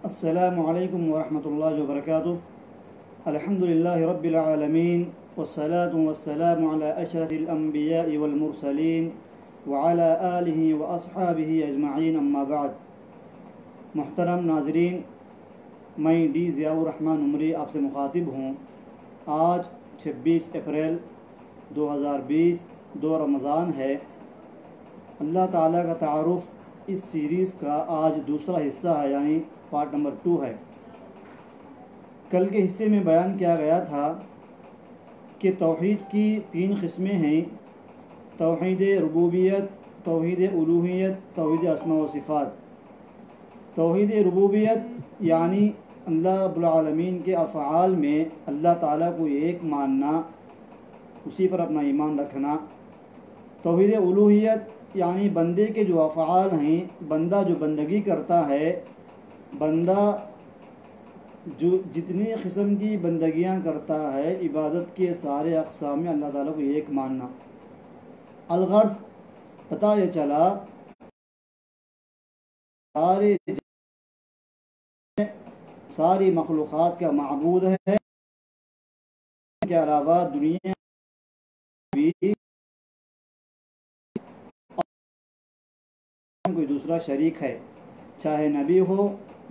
السلام علیکم ورحمۃ اللہ وبرکاتہ۔ الحمد للہ رب العالمین والصلاة والسلام علی اشرف الانبیاء والمرسلین وعلی آلہ واصحابہ اجمعین، اما بعد۔ محترم ناظرین، میں ڈی ضیاء الرحمن عمری آپ سے مخاطب ہوں۔ آج 26 اپریل 2020 دو رمضان ہے۔ اللہ تعالیٰ کا تعارف اس سیریز کا آج دوسرا حصہ ہے، یعنی پارٹ نمبر 2 ہے۔ کل کے حصے میں بیان کیا گیا تھا کہ توحید کی 3 قسمیں ہیں: توحید ربوبیت، توحید الوہیت، توحید اسماء و صفات۔ توحید ربوبیت یعنی اللہ رب العالمین کے افعال میں اللہ تعالیٰ کو ایک ماننا، اسی پر اپنا ایمان رکھنا۔ توحید الوہیت یعنی بندے کے جو افعال ہیں، بندہ جو بندگی کرتا ہے، بندہ جو جتنی قسم کی بندگیاں کرتا ہے، عبادت کے سارے اقسام میں اللہ تعالیٰ کو ایک ماننا۔ الغرض پتہ یہ چلا ساری مخلوقات کا معبود ہے، کے علاوہ دنیا بھی کوئی دوسرا شریک ہے، چاہے نبی ہو،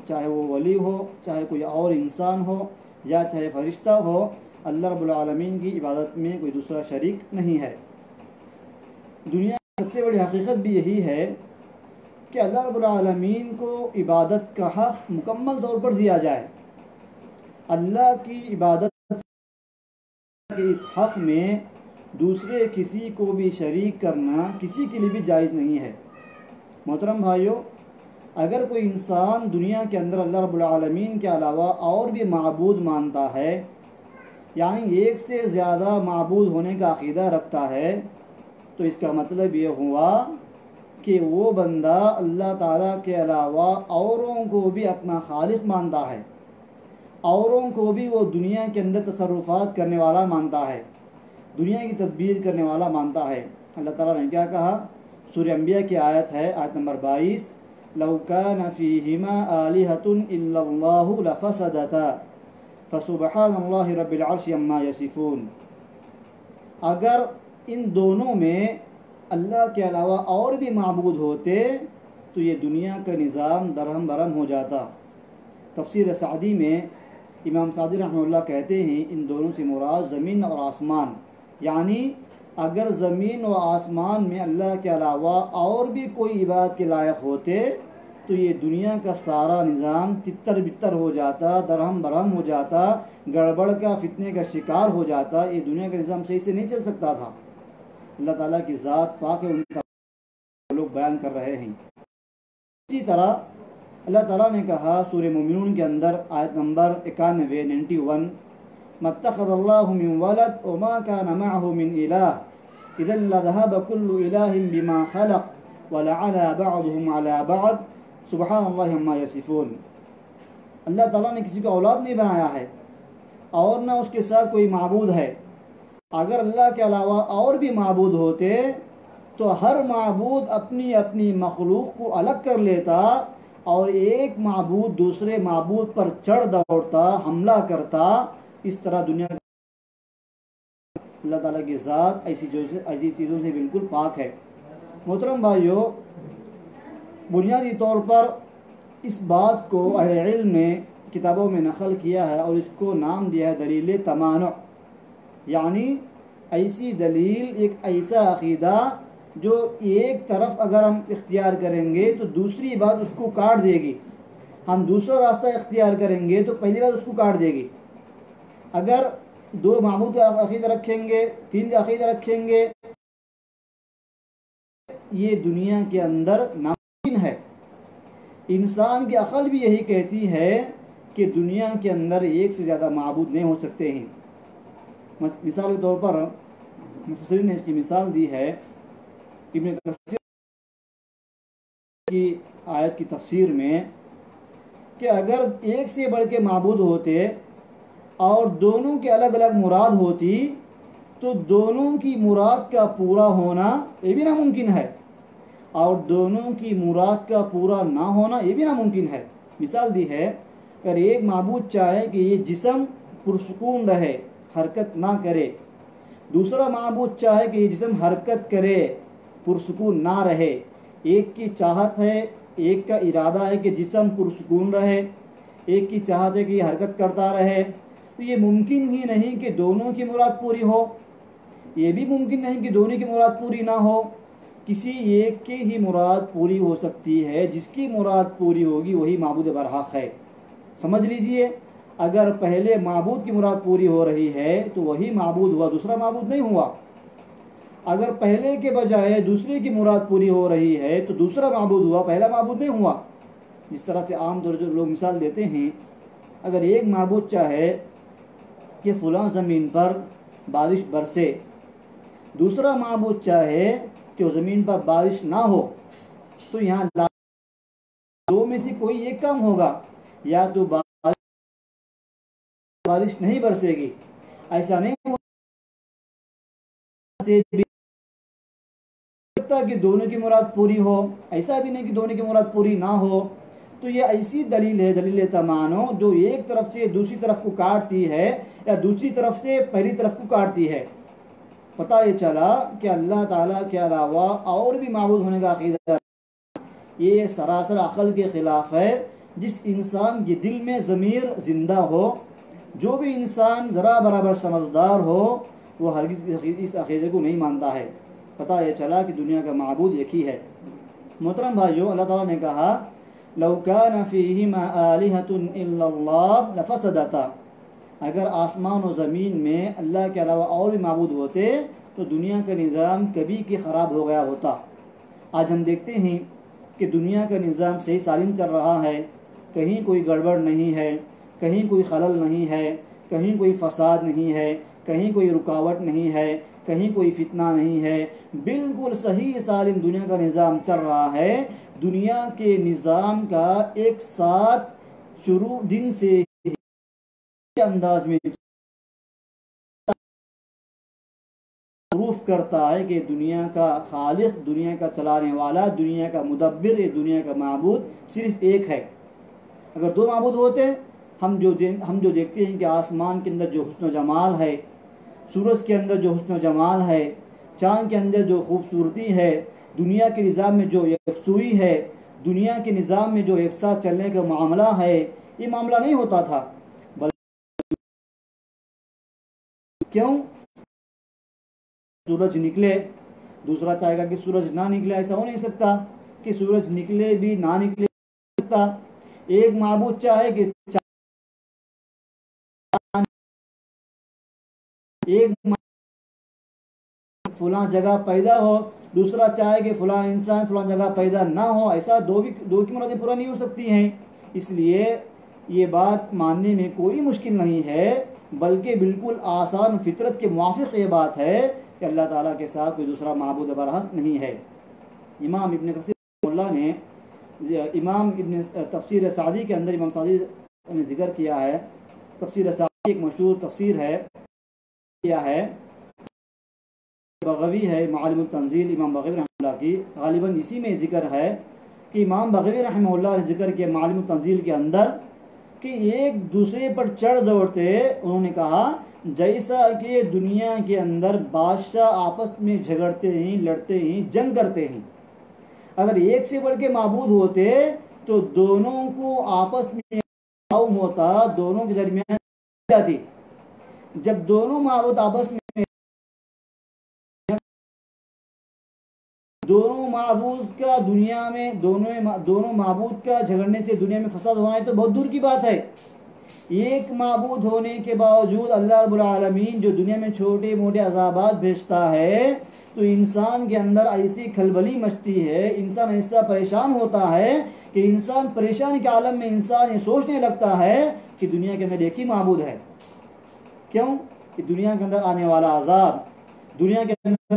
چاہے وہ ولی ہو، چاہے کوئی اور انسان ہو، یا چاہے فرشتہ ہو، اللہ رب العالمین کی عبادت میں کوئی دوسرا شریک نہیں ہے۔ دنیا کی سب سے بڑی حقیقت بھی یہی ہے کہ اللہ رب العالمین کو عبادت کا حق مکمل طور پر دیا جائے۔ اللہ کی عبادت کے اس حق میں دوسرے کسی کو بھی شریک کرنا کسی کے لیے بھی جائز نہیں ہے۔ محترم بھائیو، اگر کوئی انسان دنیا کے اندر اللہ رب العالمین کے علاوہ اور بھی معبود مانتا ہے، یعنی ایک سے زیادہ معبود ہونے کا عقیدہ رکھتا ہے، تو اس کا مطلب یہ ہوا کہ وہ بندہ اللہ تعالیٰ کے علاوہ اوروں کو بھی اپنا خالق مانتا ہے، اوروں کو بھی وہ دنیا کے اندر تصرفات کرنے والا مانتا ہے، دنیا کی تدبیر کرنے والا مانتا ہے۔ اللہ تعالیٰ نے کیا کہا؟ سورہ انبیاء کی آیت ہے، آیت نمبر 22، لو كان فيهما آلهة إلا الله لفسدتا فسبحان الله رب العرش عما يصفون۔ اگر ان دونوں میں اللہ کے علاوہ اور بھی معبود ہوتے تو یہ دنیا کا نظام درہم برہم ہو جاتا۔ تفسیر سعدی میں امام سعدی رحمہ اللہ کہتے ہیں، ان دونوں سے مراد زمین اور آسمان، یعنی اگر زمین و آسمان میں اللہ کے علاوہ اور بھی کوئی عبادت کے لائق ہوتے تو یہ دنیا کا سارا نظام تتر بتر ہو جاتا، درہم برہم ہو جاتا، گڑبڑ کا فتنے کا شکار ہو جاتا۔ یہ دنیا کا نظام صحیح سے نہیں چل سکتا تھا۔ اللہ تعالیٰ کی ذات پاک ہے، ان کا لوگ بیان کر رہے ہیں۔ اسی طرح اللہ تعالیٰ نے کہا سورہ مومنون کے اندر آیت نمبر 91 ما اتخذ اللہ من ولد وما كان معه من الہ اذا لذهب كل الہ بما خلق ولعلى بعضهم على بعض سبحان اللہ عما یصفون۔ اللہ تعالیٰ نے کسی کو اولاد نہیں بنایا ہے اور نہ اس کے ساتھ کوئی معبود ہے۔ اگر اللہ کے علاوہ اور بھی معبود ہوتے تو ہر معبود اپنی اپنی مخلوق کو الگ کر لیتا اور ایک معبود دوسرے معبود پر چڑھ دوڑتا، حملہ کرتا۔ اس طرح دنیا اللہ تعالیٰ کی ذات ایسی چیزوں سے بالکل پاک ہے۔ محترم بھائیو، بنیادی طور پر اس بات کو اہل علم نے کتابوں میں نقل کیا ہے اور اس کو نام دیا ہے دلیل تمانع، یعنی ایسی دلیل، ایک ایسا عقیدہ جو ایک طرف اگر ہم اختیار کریں گے تو دوسری بات اس کو کاٹ دے گی، ہم دوسرا راستہ اختیار کریں گے تو پہلی بات اس کو کاٹ دے گی۔ اگر 2 معبود کا عقیدہ رکھیں گے، 3 کا عقیدہ رکھیں گے، یہ دنیا کے اندر ناممکن ہے۔ انسان کی عقل بھی یہی کہتی ہے کہ دنیا کے اندر ایک سے زیادہ معبود نہیں ہو سکتے ہیں۔ مثال کے طور پر مفسرین نے اس کی مثال دی ہے، ابن کثیر کی آیت کی تفسیر میں، کہ اگر ایک سے بڑھ کے معبود ہوتے اور دونوں کے الگ الگ مراد ہوتی تو دونوں کی مراد کا پورا ہونا یہ بھی ناممکن ہے، اور دونوں کی مراد کا پورا نہ ہونا یہ بھی ناممکن ہے۔ مثال دی ہے، اگر ایک معبود چاہے کہ یہ جسم پرسکون رہے، حرکت نہ کرے، دوسرا معبود چاہے کہ یہ جسم حرکت کرے، پرسکون نہ رہے، ایک کی چاہت ہے، ایک کا ارادہ ہے کہ جسم پرسکون رہے، ایک کی چاہت ہے کہ یہ حرکت کرتا رہے، تو یہ ممکن ہی نہیں کہ دونوں کی مراد پوری ہو، یہ بھی ممکن نہیں کہ دونوں کی مراد پوری نہ ہو، کسی ایک کی ہی مراد پوری ہو سکتی ہے، جس کی مراد پوری ہوگی وہی معبود برحق ہے۔ سمجھ لیجئے، اگر پہلے معبود کی مراد پوری ہو رہی ہے تو وہی معبود ہوا، دوسرا معبود نہیں ہوا۔ اگر پہلے کے بجائے دوسرے کی مراد پوری ہو رہی ہے تو دوسرا معبود ہوا، پہلا معبود نہیں ہوا۔ جس طرح سے عام طور جو لوگ مثال دیتے ہیں، اگر ایک معبود چاہے کہ فلاں زمین پر بارش برسے، دوسرا معبود چاہے کہ وہ زمین پر بارش نہ ہو، تو یہاں دو میں سے کوئی ایک کام ہوگا، یا تو بارش نہیں برسے گی، ایسا نہیں ہو سکتا کہ دونوں کی مراد پوری ہو، ایسا بھی نہیں کہ دونوں کی مراد پوری نہ ہو۔ تو یہ ایسی دلیل ہے، دلیل تمانو، جو ایک طرف سے دوسری طرف کو کاٹتی ہے یا دوسری طرف سے پہلی طرف کو کاٹتی ہے۔ پتہ یہ چلا کہ اللہ تعالیٰ کے علاوہ اور بھی معبود ہونے کا عقیدہ یہ سراسر عقل کے خلاف ہے۔ جس انسان کے دل میں ضمیر زندہ ہو، جو بھی انسان ذرا برابر سمجھدار ہو، وہ ہرگز اس عقیدے کو نہیں مانتا ہے۔ پتہ یہ چلا کہ دنیا کا معبود ایک ہی ہے۔ محترم بھائیو، اللہ تعالیٰ نے کہا لو كان فيهما آلهة إلا الله لفسدتا، اگر آسمان و زمین میں اللہ کے علاوہ اور بھی معبود ہوتے تو دنیا کا نظام کبھی کی خراب ہو گیا ہوتا۔ آج ہم دیکھتے ہیں کہ دنیا کا نظام صحیح سالم چل رہا ہے، کہیں کوئی گڑبڑ نہیں ہے، کہیں کوئی خلل نہیں ہے، کہیں کوئی فساد نہیں ہے، کہیں کوئی رکاوٹ نہیں ہے، کہیں کوئی فتنہ نہیں ہے، بالکل صحیح سالم دنیا کا نظام چل رہا ہے۔ دنیا کے نظام کا ایک ساتھ شروع دن سے انداز میں معروف کرتا ہے کہ دنیا کا خالق، دنیا کا چلانے والا، دنیا کا مدبر، دنیا کا معبود صرف ایک ہے۔ اگر دو معبود ہوتے، ہم جو دیکھتے ہیں کہ آسمان کے اندر جو حسن و جمال ہے، سورج کے اندر جو حسن و جمال ہے، چاند کے اندر جو خوبصورتی ہے، دنیا کے نظام میں جو یکسوئی ہے، دنیا کے نظام میں جو ایک ساتھ چلنے کا معاملہ ہے، یہ معاملہ نہیں ہوتا تھا۔ کیوں؟ سورج نکلے، دوسرا چاہے گا کہ سورج نہ نکلے، ایسا ہو نہیں سکتا کہ سورج نکلے بھی نہ نکلے سکتا۔ ایک معبود چاہے کہ ایک فلاں جگہ پیدا ہو، دوسرا چاہے کہ فلاں انسان فلاں جگہ پیدا نہ ہو، ایسا دو کی مرادیں پورا نہیں ہو سکتی ہیں۔ اس لیے یہ بات ماننے میں کوئی مشکل نہیں ہے، بلکہ بالکل آسان فطرت کے موافق یہ بات ہے کہ اللہ تعالیٰ کے ساتھ کوئی دوسرا معبود برحق نہیں ہے۔ امام ابن کثیر رحمہ اللہ نے امام ابن تفسیر سعدی کے اندر امام سعدی نے ذکر کیا ہے، تفسیر سعدی ایک مشہور تفسیر ہے، کیا ہے بغوی ہے، معالم التنزیل امام بغوی رحمہ اللہ کی، غالباً اسی میں ذکر ہے کہ امام بغوی رحمہ اللہ نے ذکر کیا معالم التنزیل کے اندر کہ ایک دوسرے پر چڑھ دوڑتے، انہوں نے کہا جیسا کہ دنیا کے اندر بادشاہ آپس میں جھگڑتے ہیں، لڑتے ہیں، جنگ کرتے ہیں۔ اگر ایک سے بڑھ کے معبود ہوتے تو دونوں کو آپس میں ہوتا، دونوں کے درمیان جاتی۔ جب دونوں معبود آپس میں دونوں معبود کا دنیا میں دونوں معبود کا جھگڑنے سے دنیا میں فساد ہونا ہے تو بہت دور کی بات ہے۔ ایک معبود ہونے کے باوجود اللہ رب العالمین جو دنیا میں چھوٹے موٹے عذابات بھیجتا ہے تو انسان کے اندر ایسی کھلبلی مچتی ہے، انسان ایسا پریشان ہوتا ہے کہ انسان پریشانی کے عالم میں انسان یہ سوچنے لگتا ہے کہ دنیا کے اندر ایک ہی معبود ہے۔ کیوں؟ کہ دنیا کے اندر آنے والا عذاب، دنیا کے اندر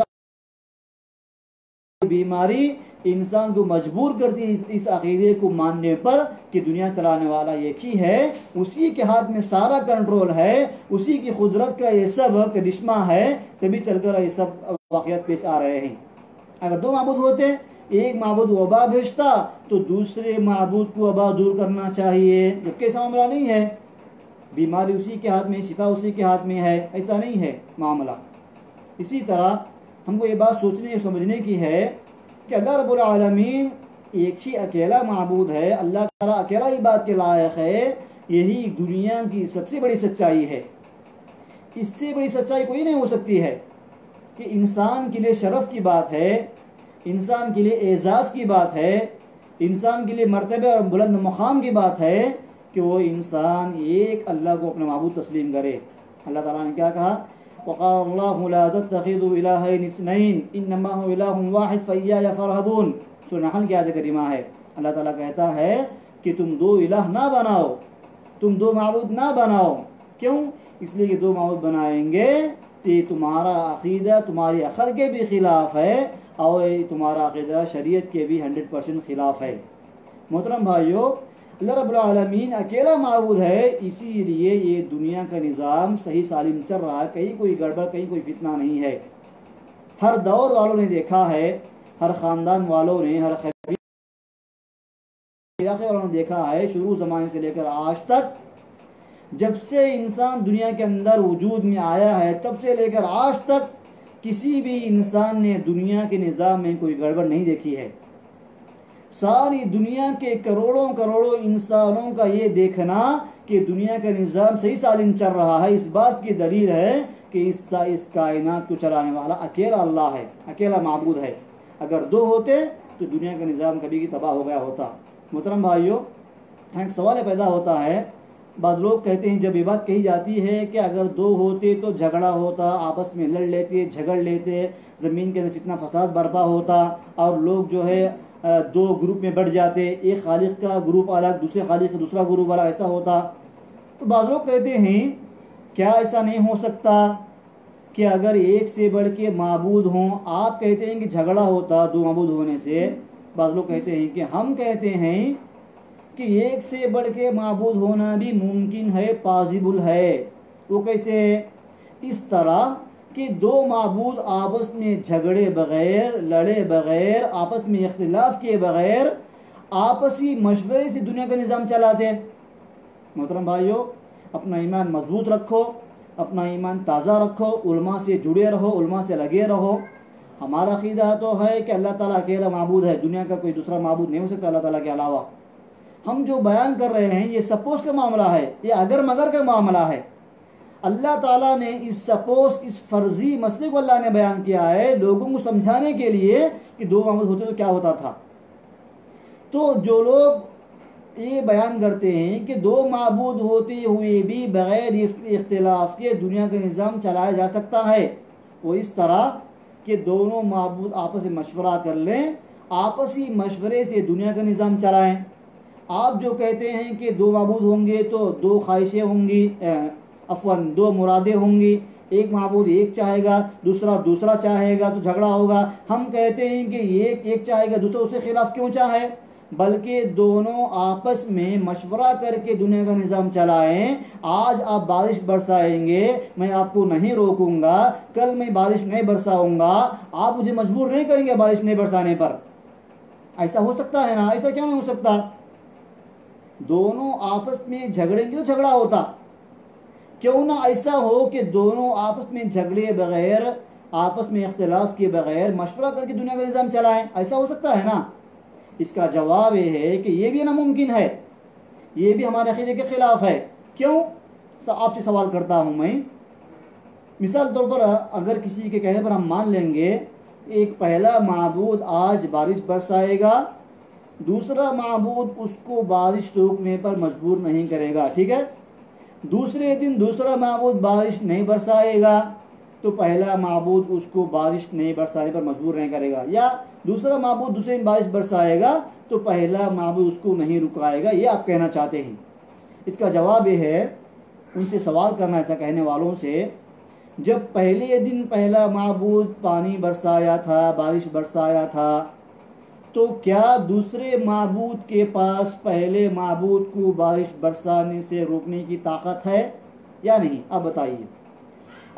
بیماری انسان کو مجبور کرتی ہے اس عقیدے کو ماننے پر کہ دنیا چلانے والا ایک ہی ہے، اسی کے ہاتھ میں سارا کنٹرول ہے، اسی کی قدرت کا یہ سب کرشمہ ہے، تبھی چل کر یہ سب واقعات پیش آ رہے ہیں۔ اگر دو معبود ہوتے ایک معبود وبا بھیجتا تو دوسرے معبود کو وبا دور کرنا چاہیے، جبکہ ایسا معاملہ نہیں ہے، بیماری اسی کے ہاتھ میں، شفا اسی کے ہاتھ میں ہے، ایسا نہیں ہے معاملہ۔ اسی طرح ہم کو یہ بات سوچنے اور سمجھنے کی ہے کہ اللہ رب العالمین ایک ہی اکیلا معبود ہے، اللہ تعالیٰ اکیلا ہی بات کے لائق ہے، یہی دنیا کی سب سے بڑی سچائی ہے۔ اس سے بڑی سچائی کوئی نہیں ہو سکتی ہے کہ انسان کے لیے شرف کی بات ہے، انسان کے لیے اعزاز کی بات ہے، انسان کے لیے مرتبہ اور بلند مقام کی بات ہے کہ وہ انسان ایک اللہ کو اپنا معبود تسلیم کرے۔ اللہ تعالیٰ نے کیا کہا؟ وقال اللہ لا تتخذوا الہین اثنین انما هو الہ واحد فایای فارہبون۔ سورہ نحل کی آیت کریمہ ہے۔ اللہ تعالیٰ کہتا ہے کہ تم دو الہ نہ بناؤ، تم دو معبود نہ بناؤ۔ کیوں؟ اس لیے کہ دو معبود بنائیں گے تو یہ تمہارا عقیدہ تمہاری عقل کے بھی خلاف ہے اور تمہارا عقیدہ شریعت کے بھی 100% خلاف ہے۔ محترم بھائیو، اللہ رب العالمین اکیلا معبود ہے، اسی لیے یہ دنیا کا نظام صحیح سالم چل رہا ہے، کہیں کوئی گڑبڑ، کہیں کوئی فتنہ نہیں ہے۔ ہر دور والوں نے دیکھا ہے، ہر خاندان والوں نے، ہر علاقے والوں نے دیکھا ہے، شروع زمانے سے لے کر آج تک، جب سے انسان دنیا کے اندر وجود میں آیا ہے تب سے لے کر آج تک کسی بھی انسان نے دنیا کے نظام میں کوئی گڑبڑ نہیں دیکھی ہے۔ ساری دنیا کے کروڑوں کروڑوں انسانوں کا یہ دیکھنا کہ دنیا کا نظام صحیح سالم چل رہا ہے، اس بات کی دلیل ہے کہ اس کائنات کو چلانے والا اکیلا اللہ ہے، اکیلا معبود ہے۔ اگر دو ہوتے تو دنیا کا نظام کبھی کی تباہ ہو گیا ہوتا۔ محترم بھائیو، ایک سوال پیدا ہوتا ہے، بعض لوگ کہتے ہیں جب یہ بات کہی جاتی ہے کہ اگر دو ہوتے تو جھگڑا ہوتا، آپس میں لڑ لیتے، جھگڑ لیتے، زمین کے اندر فتنہ فساد برپا ہوتا اور لوگ جو ہے دو گروپ میں بٹ جاتے، ایک خالق کا گروپ الگ، دوسرے خالق کا دوسرا گروپ الگ، ایسا ہوتا۔ تو بعض لوگ کہتے ہیں کیا ایسا نہیں ہو سکتا کہ اگر ایک سے بڑھ کے معبود ہوں؟ آپ کہتے ہیں کہ جھگڑا ہوتا دو معبود ہونے سے، بعض لوگ کہتے ہیں کہ ہم کہتے ہیں کہ ایک سے بڑھ کے معبود ہونا بھی ممکن ہے، پاسبل ہے۔ وہ کیسے؟ اس طرح کہ دو معبود آپس میں جھگڑے بغیر، لڑے بغیر، آپس میں اختلاف کیے بغیر آپسی مشورے سے دنیا کا نظام چلاتے ہیں۔ محترم بھائیو، اپنا ایمان مضبوط رکھو، اپنا ایمان تازہ رکھو، علماء سے جڑے رہو، علماء سے لگے رہو۔ ہمارا عقیدہ تو ہے کہ اللہ تعالیٰ اکیلا معبود ہے، دنیا کا کوئی دوسرا معبود نہیں ہو سکتا اللہ تعالیٰ کے علاوہ۔ ہم جو بیان کر رہے ہیں یہ سپوز کا معاملہ ہے، یہ اگر مگر کا معاملہ ہے۔ اللہ تعالیٰ نے اس سپوز، اس فرضی مسئلے کو اللہ نے بیان کیا ہے لوگوں کو سمجھانے کے لیے کہ دو معبود ہوتے تو کیا ہوتا تھا۔ تو جو لوگ یہ بیان کرتے ہیں کہ دو معبود ہوتے ہوئے بھی بغیر اختلاف کے دنیا کا نظام چلایا جا سکتا ہے، وہ اس طرح کہ دونوں معبود آپس میں مشورہ کر لیں، آپسی مشورے سے دنیا کا نظام چلائیں۔ آپ جو کہتے ہیں کہ دو معبود ہوں گے تو دو خواہشیں ہوں گی، دو مرادیں ہوں گی، ایک معبود ایک چاہے گا، دوسرا چاہے گا تو جھگڑا ہوگا۔ ہم کہتے ہیں کہ ایک چاہے گا، دوسرا اس کے خلاف کیوں چاہے، بلکہ دونوں آپس میں مشورہ کر کے دنیا کا نظام چلائیں۔ آج آپ بارش برسائیں گے، میں آپ کو نہیں روکوں گا، کل میں بارش نہیں برساؤں گا، آپ مجھے مجبور نہیں کریں گے بارش نہیں برسانے پر۔ ایسا ہو سکتا ہے نا؟ ایسا کیوں نہیں ہو سکتا؟ دونوں آپس میں جھگڑیں گے تو جھگڑا ہوتا، کیوں نہ ایسا ہو کہ دونوں آپس میں جھگڑے بغیر، آپس میں اختلاف کے بغیر مشورہ کر کے دنیا کا نظام چلائیں؟ ایسا ہو سکتا ہے نا؟ اس کا جواب یہ ہے کہ یہ بھی ناممکن ہے، یہ بھی ہمارے عقیدے کے خلاف ہے۔ کیوں؟ آپ سے سوال کرتا ہوں میں، مثال طور پر اگر کسی کے کہنے پر ہم مان لیں گے ایک پہلا معبود آج بارش برسائے گا، دوسرا معبود اس کو بارش روکنے پر مجبور نہیں کرے گا، ٹھیک ہے؟ دوسرے دن دوسرا معبود بارش نہیں برسائے گا تو پہلا معبود اس کو بارش نہیں برسانے پر مجبور نہیں کرے گا، یا دوسرا معبود دوسرے دن بارش برسائے گا تو پہلا معبود اس کو نہیں رکائے گا، یہ آپ کہنا چاہتے ہیں۔ اس کا جواب یہ ہے، ان سے سوال کرنا ایسا کہنے والوں سے، جب پہلے دن پہلا معبود پانی برسایا تھا، بارش برسایا تھا، تو کیا دوسرے معبود کے پاس پہلے معبود کو بارش برسانے سے روکنے کی طاقت ہے یا نہیں؟ اب بتائیے،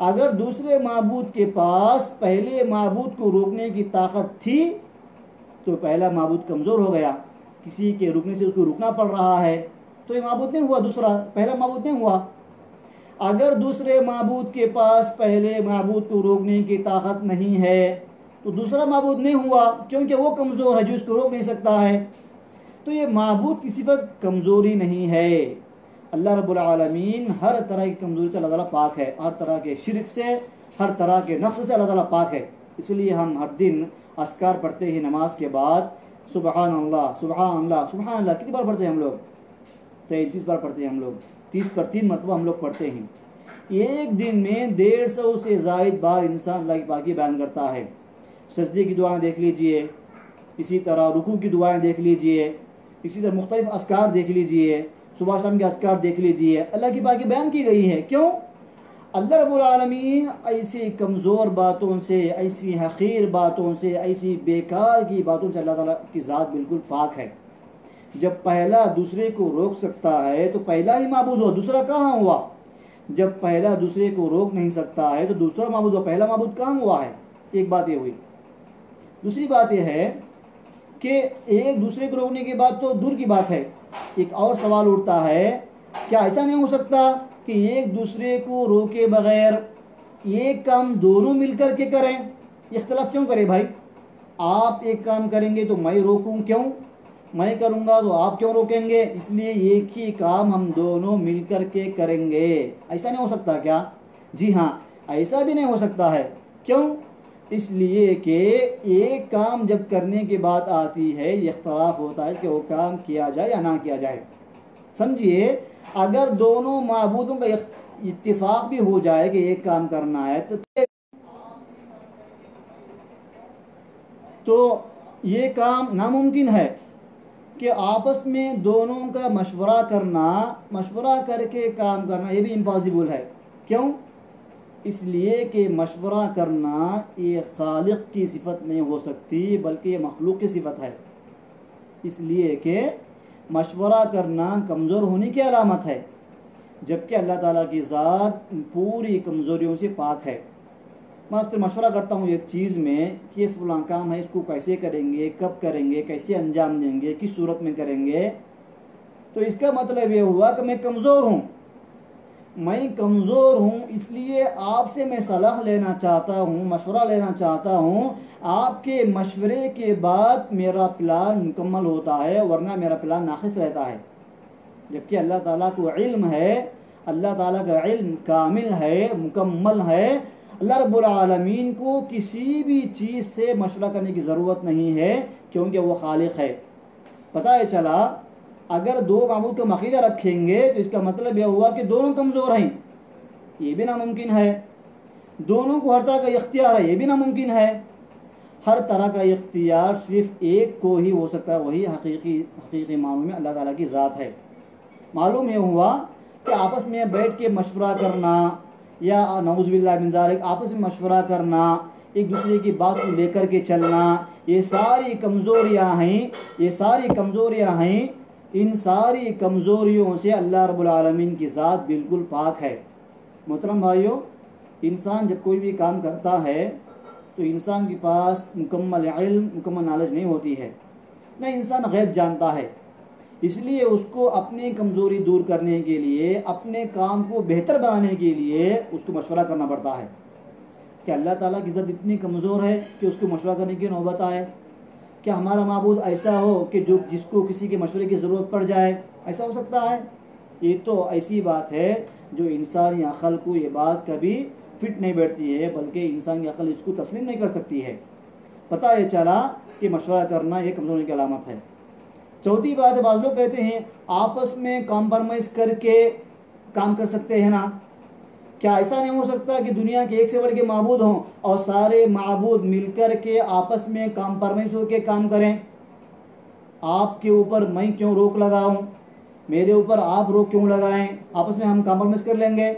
اگر دوسرے معبود کے پاس پہلے معبود کو روکنے کی طاقت تھی تو پہلا معبود کمزور ہو گیا، کسی کے رکنے سے اس کو رکنا پڑ رہا ہے، تو یہ معبود نہیں ہوا، دوسرا پہلا معبود نہیں ہوا۔ اگر دوسرے معبود کے پاس پہلے معبود کو روکنے کی طاقت نہیں ہے تو دوسرا معبود نہیں ہوا، کیونکہ وہ کمزور ہے جو اس کو روک نہیں سکتا ہے۔ تو یہ معبود کی صفت کمزوری نہیں ہے۔ اللہ رب العالمین ہر طرح کی کمزوری سے اللہ تعالیٰ پاک ہے، ہر طرح کے شرک سے، ہر طرح کے نقص سے اللہ تعالیٰ پاک ہے۔ اس لیے ہم ہر دن اذکار پڑھتے ہیں نماز کے بعد، سبحان اللہ سبحان اللہ سبحان اللہ۔ کتنی بار پڑھتے ہیں ہم لوگ؟ 33 بار پڑھتے ہیں ہم لوگ، 30 پر 3 مرتبہ ہم لوگ پڑھتے ہیں۔ ایک دن میں 150 سے زائد بار انسان اللہ کی پاکی بیان کرتا ہے۔ سجدے کی دعائیں دیکھ لیجئے، اسی طرح رکوع کی دعائیں دیکھ لیجئے، اسی طرح مختلف اذکار دیکھ لیجئے، صبح شام کے اذکار دیکھ لیجئے، اللہ کی پاکی بیان کی گئی ہے۔ کیوں؟ اللہ رب العالمین ایسی کمزور باتوں سے، ایسی حقیر باتوں سے، ایسی بیکار کی باتوں سے اللہ تعالیٰ کی ذات بالکل پاک ہے۔ جب پہلا دوسرے کو روک سکتا ہے تو پہلا ہی معبود ہو، دوسرا کہاں ہوا؟ جب پہلا دوسرے کو روک نہیں سکتا ہے تو دوسرا معبود ہو، پہلا معبود کہاں ہوا ہے؟ ایک بات یہ ہوئی۔ دوسری بات یہ ہے کہ ایک دوسرے کو روکنے کی بات تو دور کی بات ہے، ایک اور سوال اٹھتا ہے، کیا ایسا نہیں ہو سکتا کہ ایک دوسرے کو روکے بغیر ایک کام دونوں مل کر کے کریں؟ اختلاف کیوں کرے بھائی؟ آپ ایک کام کریں گے تو میں روکوں کیوں؟ میں کروں گا تو آپ کیوں روکیں گے؟ اس لیے ایک ہی کام ہم دونوں مل کر کے کریں گے۔ ایسا نہیں ہو سکتا کیا؟ جی ہاں، ایسا بھی نہیں ہو سکتا ہے۔ کیوں؟ اس لیے کہ ایک کام جب کرنے کی بات آتی ہے یہ اختلاف ہوتا ہے کہ وہ کام کیا جائے یا نہ کیا جائے۔ سمجھیے، اگر دونوں معبودوں کا اتفاق بھی ہو جائے کہ ایک کام کرنا ہے تو یہ کام ناممکن ہے کہ آپس میں دونوں کا مشورہ کرنا، مشورہ کر کے کام کرنا، یہ بھی امپاسبل ہے۔ کیوں؟ اس لیے کہ مشورہ کرنا یہ خالق کی صفت نہیں ہو سکتی بلکہ یہ مخلوق کی صفت ہے، اس لیے کہ مشورہ کرنا کمزور ہونے کی علامت ہے، جبکہ اللہ تعالیٰ کی ذات پوری کمزوریوں سے پاک ہے۔ میں آپ سے مشورہ کرتا ہوں ایک چیز میں کہ یہ فلاں کام ہے، اس کو کیسے کریں گے، کب کریں گے، کیسے انجام دیں گے، کس صورت میں کریں گے، تو اس کا مطلب یہ ہوا کہ میں کمزور ہوں۔ میں کمزور ہوں، اس لیے آپ سے میں صلاح لینا چاہتا ہوں، مشورہ لینا چاہتا ہوں۔ آپ کے مشورے کے بعد میرا پلان مکمل ہوتا ہے، ورنہ میرا پلان ناقص رہتا ہے۔ جبکہ اللہ تعالیٰ کو علم ہے، اللہ تعالیٰ کا علم کامل ہے، مکمل ہے۔ اللہ رب العالمین کو کسی بھی چیز سے مشورہ کرنے کی ضرورت نہیں ہے، کیونکہ وہ خالق ہے۔ پتہ ہے چلا، اگر دو معبود کا عقیدہ رکھیں گے تو اس کا مطلب یہ ہوا کہ دونوں کمزور ہیں، یہ بھی ناممکن ہے۔ دونوں کو ہر طرح کا اختیار ہے، یہ بھی ناممکن ہے۔ ہر طرح کا اختیار صرف ایک کو ہی ہو سکتا ہے، وہی حقیقی معنوں میں اللہ تعالیٰ کی ذات ہے۔ معلوم یہ ہوا کہ آپس میں بیٹھ کے مشورہ کرنا یا نعوذ باللہ من ذالک آپس میں مشورہ کرنا، ایک دوسرے کی بات کو لے کر کے چلنا، یہ ساری کمزوریاں ہیں، یہ ساری کمزوریاں ہیں۔ ان ساری کمزوریوں سے اللہ رب العالمین کی ذات بالکل پاک ہے۔ محترم بھائیو، انسان جب کوئی بھی کام کرتا ہے تو انسان کے پاس مکمل علم، مکمل نالج نہیں ہوتی ہے، نہ انسان غیب جانتا ہے۔ اس لیے اس کو اپنی کمزوری دور کرنے کے لیے، اپنے کام کو بہتر بنانے کے لیے اس کو مشورہ کرنا پڑتا ہے۔ کہ اللہ تعالیٰ کی ذات اتنی کمزور ہے کہ اس کو مشورہ کرنے کی نوبت آئے؟ کیا ہمارا معبود ایسا ہو کہ جس کو کسی کے مشورے کی ضرورت پڑ جائے؟ ایسا ہو سکتا ہے؟ یہ تو ایسی بات ہے جو انسانی عقل کو یہ بات کبھی فٹ نہیں بیٹھتی ہے، بلکہ انسانی عقل اس کو تسلیم نہیں کر سکتی ہے۔ پتہ یہ چلا کہ مشورہ کرنا یہ کمزوری کی علامت ہے۔ چوتھی بات ہے، بعض لوگ کہتے ہیں آپس میں کمپرومائز کر کے کام کر سکتے ہیں نا۔ کیا ایسا نہیں ہو سکتا کہ دنیا کے ایک سے بڑھ کے معبود ہوں اور سارے معبود مل کر کے آپس میں کمپرومائز ہو کے کام کریں؟ آپ کے اوپر میں کیوں روک لگاؤں، میرے اوپر آپ روک کیوں لگائیں، آپس میں ہم کمپرومائز کر لیں گے؟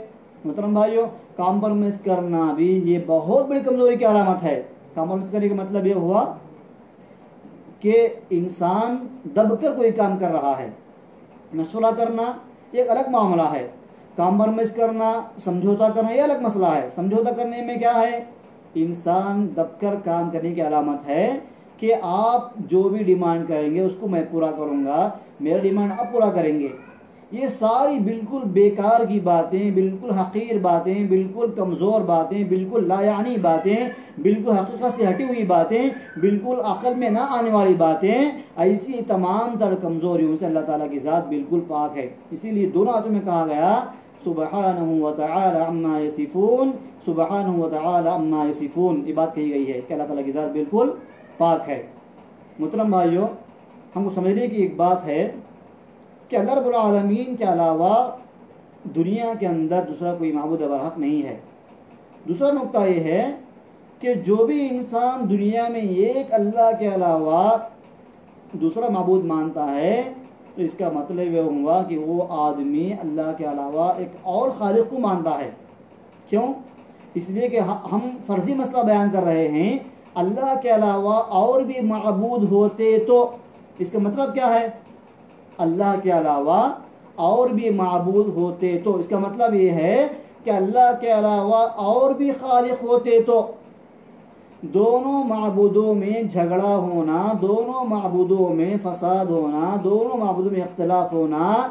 محترم بھائیو، کمپرومائز کرنا بھی یہ بہت بڑی کمزوری کی علامت ہے۔ کمپرومائز کرنے کا مطلب یہ ہوا کہ انسان دب کر کوئی کام کر رہا ہے۔ مشورہ کرنا ایک الگ معاملہ ہے، کمپرومائز کرنا، سمجھوتا کرنا یہ الگ مسئلہ ہے۔ سمجھوتا کرنے میں کیا ہے؟ انسان دب کر کام کرنے کی علامت ہے کہ آپ جو بھی ڈیمانڈ کریں گے اس کو میں پورا کروں گا، میرا ڈیمانڈ آپ پورا کریں گے. یہ ساری بالکل بیکار کی باتیں، بالکل حقیر باتیں، بالکل کمزور باتیں، بالکل لا یعنی باتیں، بالکل حقیقت سے ہٹی ہوئی باتیں، بالکل عقل میں نہ آنے والی باتیں، ایسی تمام تر کمزوریوں سے اللہ تعالیٰ کی ذات بالکل پاک ہے. اسی لیے دونوں آیتوں میں کہا گیا سبحانہ وتعالی عما یصفون، سبحانہ وتعالی عما یصفون، یہ بات کہی گئی ہے کہ اللہ تعالیٰ کی ذات بالکل پاک ہے. محترم بھائیو، ہم کو سمجھنے کی ایک بات ہے کہ اللہ رب العالمین کے علاوہ دنیا کے اندر دوسرا کوئی معبود برحق نہیں ہے. دوسرا نقطہ یہ ہے کہ جو بھی انسان دنیا میں ایک اللہ کے علاوہ دوسرا معبود مانتا ہے تو اس کا مطلب یہ ہوا کہ وہ آدمی اللہ کے علاوہ ایک اور خالق کو مانتا ہے. کیوں؟ اس لیے کہ ہم فرضی مسئلہ بیان کر رہے ہیں. اللہ کے علاوہ اور بھی معبود ہوتے تو اس کا مطلب کیا ہے؟ اللہ کے علاوہ اور بھی معبود ہوتے تو اس کا مطلب یہ ہے کہ اللہ کے علاوہ اور بھی خالق ہوتے تو دونوں معبودوں میں جھگڑا ہونا، دونوں معبودوں میں فساد ہونا، دونوں معبودوں میں اختلاف ہونا،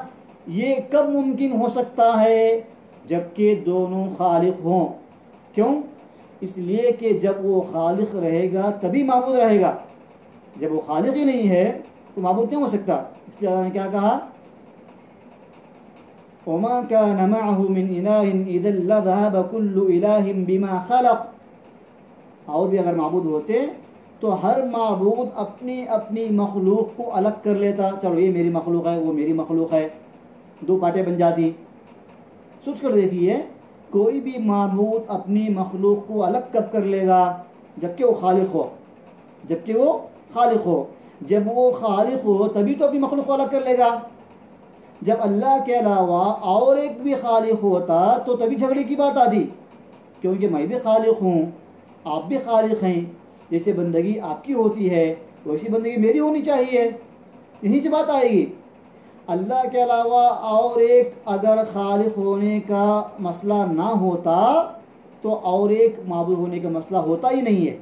یہ کب ممکن ہو سکتا ہے؟ جبکہ دونوں خالق ہوں. کیوں؟ اس لیے کہ جب وہ خالق رہے گا تبھی معبود رہے گا. جب وہ خالق ہی نہیں ہے تو معبود نہیں ہو سکتا. اس لیے اللہ نے کیا کہا؟ وَمَا كَانَ مَعَهُ مِنْ إِلَٰهٍ إِذًا لَذَهَبَ كُلُّ إِلَٰهٍ بِمَا خَلَقَ. اور بھی اگر معبود ہوتے تو ہر معبود اپنی اپنی مخلوق کو الگ کر لیتا. چلو یہ میری مخلوق ہے، وہ میری مخلوق ہے، دو پارٹیں بن جاتی. سوچ کر دیکھیے، کوئی بھی معبود اپنی مخلوق کو الگ کب کر لے گا؟ جبکہ وہ خالق ہو. جبکہ وہ خالق ہو. جب وہ خالق ہو تبھی تو اپنی مخلوق کو الگ کر لے گا. جب اللہ کے علاوہ اور ایک بھی خالق ہوتا تو تبھی جھگڑے کی بات آتی. کیونکہ میں بھی خالق ہوں، آپ بھی خالق ہیں، جیسے بندگی آپ کی ہوتی ہے ویسی بندگی میری ہونی چاہیے. یہیں سے بات آئے گی. اللہ کے علاوہ اور ایک اگر خالق ہونے کا مسئلہ نہ ہوتا تو اور ایک معبود ہونے کا مسئلہ ہوتا ہی نہیں ہے.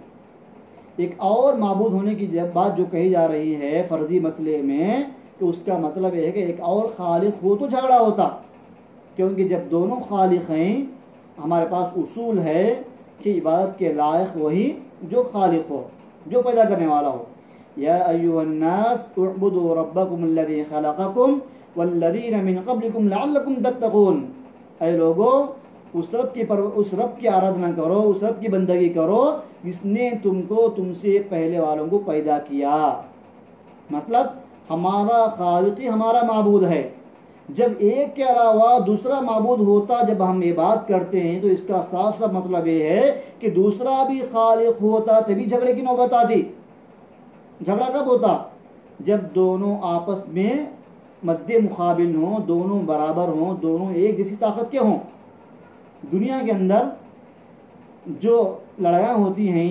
ایک اور معبود ہونے کی جب بات جو کہی جا رہی ہے فرضی مسئلے میں، تو اس کا مطلب یہ ہے کہ ایک اور خالق ہو تو جھگڑا ہوتا. کیونکہ جب دونوں خالق ہیں، ہمارے پاس اصول ہے کہ عبادت کے لائق وہی جو خالق ہو، جو پیدا کرنے والا ہو. یا ایھا الناس اعبدوا ربکم الذی خلقکم والذین من قبلکم لعلکم تتقون. اے لوگو، اس رب کی آرادھنا کرو، اس رب کی بندگی کرو جس نے تم کو تم سے پہلے والوں کو پیدا کیا. مطلب ہمارا خالق ہی ہمارا معبود ہے. جب ایک کے علاوہ دوسرا معبود ہوتا، جب ہم یہ بات کرتے ہیں تو اس کا صاف صاف مطلب یہ ہے کہ دوسرا بھی خالق ہوتا تبھی جھگڑے کی نوبت آتی. جھگڑا کب ہوتا؟ جب دونوں آپس میں مد مقابل ہوں، دونوں برابر ہوں، دونوں ایک جیسی طاقت کے ہوں. دنیا کے اندر جو لڑائیاں ہوتی ہیں،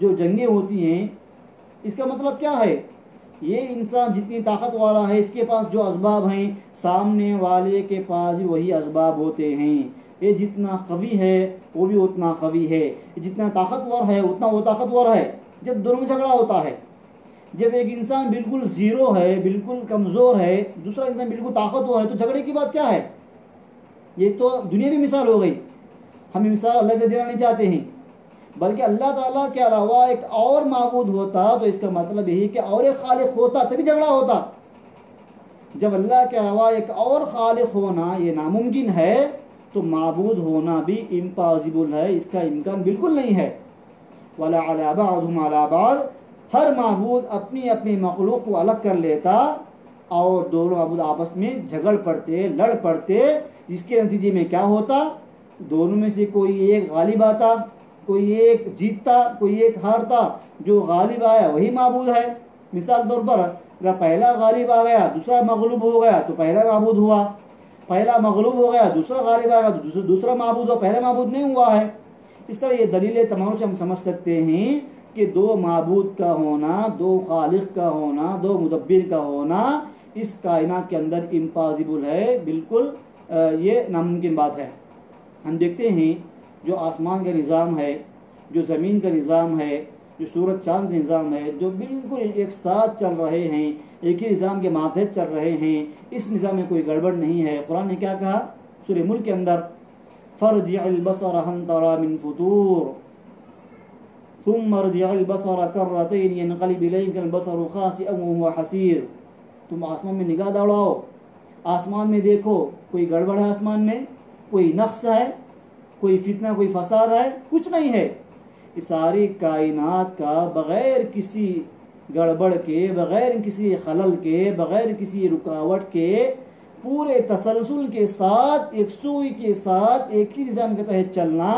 جو جنگیں ہوتی ہیں، اس کا مطلب کیا ہے؟ یہ انسان جتنی طاقت والا ہے اس کے پاس جو اسباب ہیں، سامنے والے کے پاس بھی وہی اسباب ہوتے ہیں. یہ جتنا قوی ہے وہ بھی اتنا قوی ہے، جتنا طاقتور ہے اتنا وہ طاقتور ہے. جب دونوں میں جھگڑا ہوتا ہے، جب ایک انسان بالکل زیرو ہے، بالکل کمزور ہے، دوسرا انسان بالکل طاقتور ہے، تو جھگڑے کی بات کیا ہے؟ یہ تو دنیا کی مثال ہو گئی. ہم مثال اللہ کے دینا نہیں چاہتے ہیں، بلکہ اللہ تعالیٰ کے علاوہ ایک اور معبود ہوتا تو اس کا مطلب یہی کہ اور ایک خالق ہوتا تبھی جھگڑا ہوتا. جب اللہ کے علاوہ ایک اور خالق ہونا یہ ناممکن ہے تو معبود ہونا بھی امپاسبل ہے، اس کا امکان بالکل نہیں ہے. وَلَا عَلَى بَعْضُهُمْ عَلَى بَعْضٍ. ہر معبود اپنی اپنی مخلوق کو الگ کر لیتا اور دونوں معبود آپس میں جھگڑ پڑتے، لڑ پڑتے. جس کے نتیجے میں کیا ہوتا؟ دونوں میں سے کوئی ایک غالب آتا، کوئی ایک جیتتا، کوئی ایک ہارتا. جو غالب آیا وہی معبود ہے. مثال طور پر اگر پہلا غالب آ گیا دوسرا مغلوب ہو گیا تو پہلا معبود ہوا. پہلا مغلوب ہو گیا دوسرا غالب آ گیا تو دوسرا معبود ہوا، پہلا معبود نہیں ہوا ہے. اس طرح یہ دلیل تمام سے ہم سمجھ سکتے ہیں کہ دو معبود کا ہونا، دو خالق کا ہونا، دو مدبر کا ہونا اس کائنات کے اندر امپاسبل ہے. بالکل یہ ناممکن بات ہے. ہم دیکھتے ہیں جو آسمان کا نظام ہے، جو زمین کا نظام ہے، جو سورج چاند کا نظام ہے، جو بالکل ایک ساتھ چل رہے ہیں، ایک ہی نظام کے ماتحت چل رہے ہیں، اس نظام میں کوئی گڑبڑ نہیں ہے۔ قرآن نے کیا کہا سورہ ملک کے اندر، فارجع البصر هل ترى من فطور ثم ارجع البصر كرتين ينقلب اليك البصر خاسئا وهو حسير۔ تم آسمان میں نگاہ دوڑاؤ، آسمان میں دیکھو، کوئی گڑبڑ ہے آسمان میں، کوئی نقص ہے، کوئی فتنہ، کوئی فساد ہے؟ کچھ نہیں ہے۔ اس ساری کائنات کا بغیر کسی گڑبڑ کے، بغیر کسی خلل کے، بغیر کسی رکاوٹ کے، پورے تسلسل کے ساتھ، ایک سوئی کے ساتھ، ایک ہی نظام کے تحت چلنا،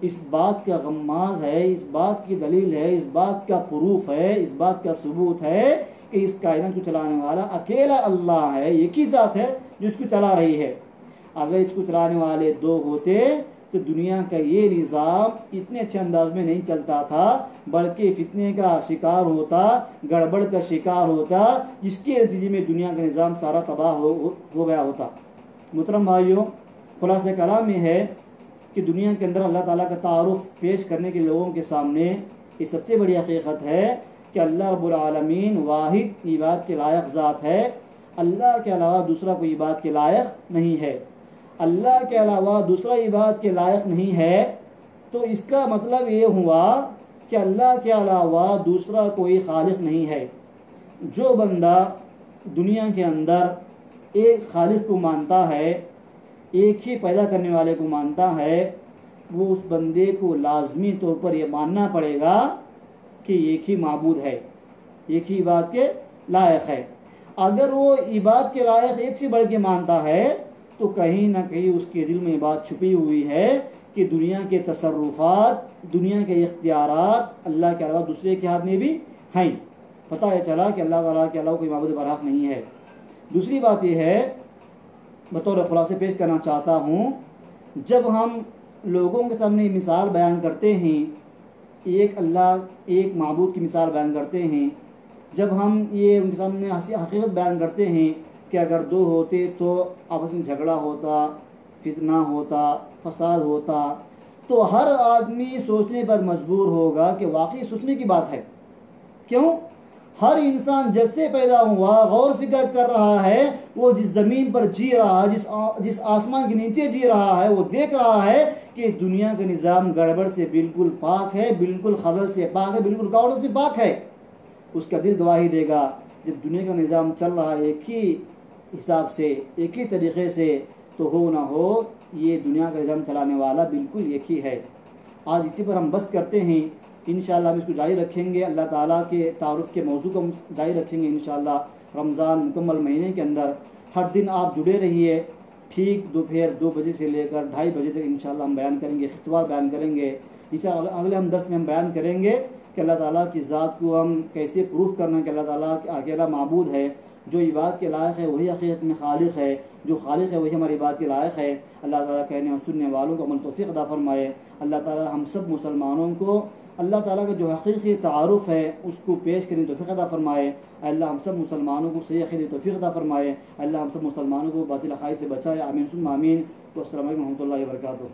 اس بات کا غماز ہے، اس بات کی دلیل ہے، اس بات کا پروف ہے، اس بات کا ثبوت ہے کہ اس کائنات کو چلانے والا اکیلا اللہ ہے، ایک ہی ذات ہے جو اس کو چلا رہی ہے۔ اگر اس کو چلانے والے دو ہوتے تو دنیا کا یہ نظام اتنے اچھے انداز میں نہیں چلتا تھا، بلکہ فتنے کا شکار ہوتا، گڑبڑ کا شکار ہوتا، جس کے نتیجے میں دنیا کا نظام سارا تباہ ہو گیا ہوتا۔ محترم بھائیوں، خلاصہ کلام یہ ہے کہ دنیا کے اندر اللہ تعالیٰ کا تعارف پیش کرنے کے لوگوں کے سامنے یہ سب سے بڑی حقیقت ہے کہ اللہ رب العالمین واحد عبادت کے لائق ذات ہے، اللہ کے علاوہ دوسرا کوئی عبادت کے لائق نہیں ہے۔ اللہ کے علاوہ دوسرا عبادت کے لائق نہیں ہے تو اس کا مطلب یہ ہوا کہ اللہ کے علاوہ دوسرا کوئی خالق نہیں ہے۔ جو بندہ دنیا کے اندر ایک خالق کو مانتا ہے، ایک ہی پیدا کرنے والے کو مانتا ہے، وہ اس بندے کو لازمی طور پر یہ ماننا پڑے گا کہ ایک ہی معبود ہے، ایک ہی عبادت کے لائق ہے۔ اگر وہ عبادت کے لائق ایک سے بڑھ کے مانتا ہے تو کہیں نہ کہیں اس کے دل میں بات چھپی ہوئی ہے کہ دنیا کے تصرفات، دنیا کے اختیارات اللہ کے علاوہ دوسرے کے ہاتھ میں بھی ہیں۔ پتہ یہ چلا کہ اللہ تعالیٰ کے علاوہ کوئی معبود برحق نہیں ہے۔ دوسری بات یہ ہے، بطور خلاصے پیش کرنا چاہتا ہوں، جب ہم لوگوں کے سامنے مثال بیان کرتے ہیں، ایک اللہ، ایک معبود کی مثال بیان کرتے ہیں، جب ہم یہ ان کے سامنے حقیقت بیان کرتے ہیں کہ اگر دو ہوتے تو آپس میں جھگڑا ہوتا، فتنہ ہوتا، فساد ہوتا، تو ہر آدمی سوچنے پر مجبور ہوگا کہ واقعی سوچنے کی بات ہے۔ کیوں؟ ہر انسان جب سے پیدا ہوا غور فکر کر رہا ہے، وہ جس زمین پر جی رہا ہے، جس آسمان کے نیچے جی رہا ہے، وہ دیکھ رہا ہے کہ دنیا کا نظام گڑبڑ سے بالکل پاک ہے، بالکل خلل سے پاک ہے، بالکل رکاوٹوں سے پاک ہے۔ اس کا دل گواہی دے گا جب دنیا کا نظام چل رہا ہے ایک ہی حساب سے، ایک ہی طریقے سے، تو ہو نہ ہو یہ دنیا کا نظام چلانے والا بالکل ایک ہی ہے۔ آج اسی پر ہم بس کرتے ہیں، انشاءاللہ ہم اس کو جاری رکھیں گے، اللہ تعالیٰ کے تعارف کے موضوع کو ہم جاری رکھیں گے انشاءاللہ رمضان مکمل مہینے کے اندر۔ ہر دن آپ جڑے رہیے، ٹھیک دوپہر 2 بجے سے لے کر 2:30 بجے تک انشاءاللہ ہم بیان کریں گے، خطوار بیان کریں گے انشاءاللہ۔ اگلے ہم درس میں ہم بیان کریں گے کہ اللہ تعالیٰ کی ذات کو ہم کیسے پروف کرنا کہ اللہ تعالیٰ اکیلا معبود ہے، جو عبادت کے لائق ہے وہی حقیقت میں خالق ہے، جو خالق ہے وہی ہماری عبادت کے لائق ہے۔ اللہ تعالیٰ کہنے اور سننے والوں کو عمل توفیق عطا فرمائے۔ اللہ تعالیٰ ہم سب مسلمانوں کو اللہ تعالیٰ کا جو حقیقی تعارف ہے اس کو پیش کرنے توفیق عطا فرمائے۔ اللہ ہم سب مسلمانوں کو صحیح عقیدے توفیق عطا فرمائے۔ اللہ ہم سب مسلمانوں کو باطل عقائد سے بچائے۔ آمین ثم آمین۔ والسلام علیکم و رحمۃ اللہ وبرکاتہ۔